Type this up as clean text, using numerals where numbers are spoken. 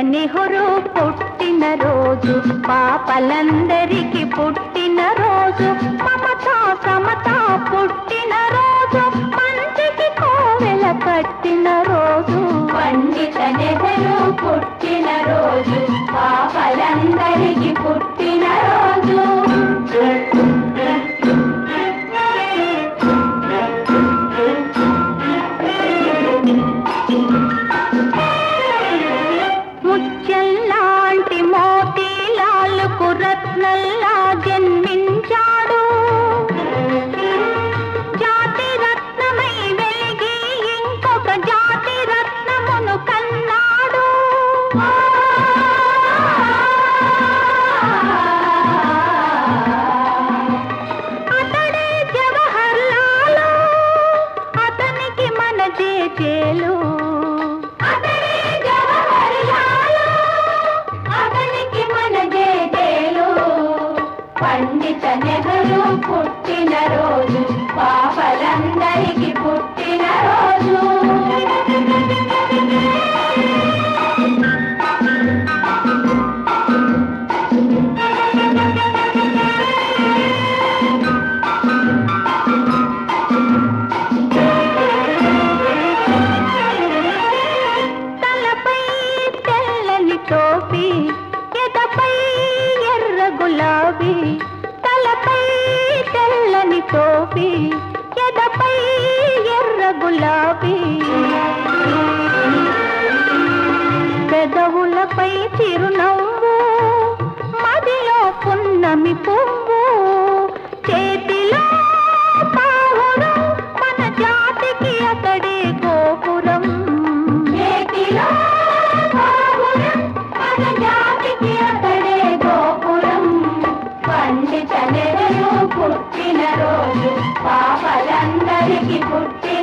నెహ్రూ పుట్టిన రోజు, పాపలందరికీ పుట్టిన రోజు, మమతా సమతా పుట్టిన రోజు, మంచికి కోవెల కట్టిన రోజు. పండిత నెహ్రూ పుట్టిన రోజు, పాపలందరికీ పుట్టిన రోజు. ముత్యంలాంటి మోతీలాలుకు రత్నల్లా జన్మించాడు, జాతి రత్నమై వెలిగి ఇంకొక జాతి రత్నమును కన్నాడు. అతడే జవహర్లాలు, అతనికి మన జేజేలు. పండిత నెహ్రూ పుట్టిన రోజు, పాపలందరికీ పుట్టిన రోజు. తలపై తెల్లని టోపీ, ఎదపై ఎర్ర గులాబీ. తలపై తెల్లని టోపీ, ఎదపై ఎర్ర గులాబీ. పెదవులపై చిరునవ్వు, మదిలో పున్నమి పువ్వు. చేతిలో పావురం, మన జాతికి అతడే గోపురం. చేతిలో పావురం, మన జాతికి అతడే గోపురం. పండిత నెహ్రూ పుట్టిన రోజు, పాపలందరికీ పుట్టిన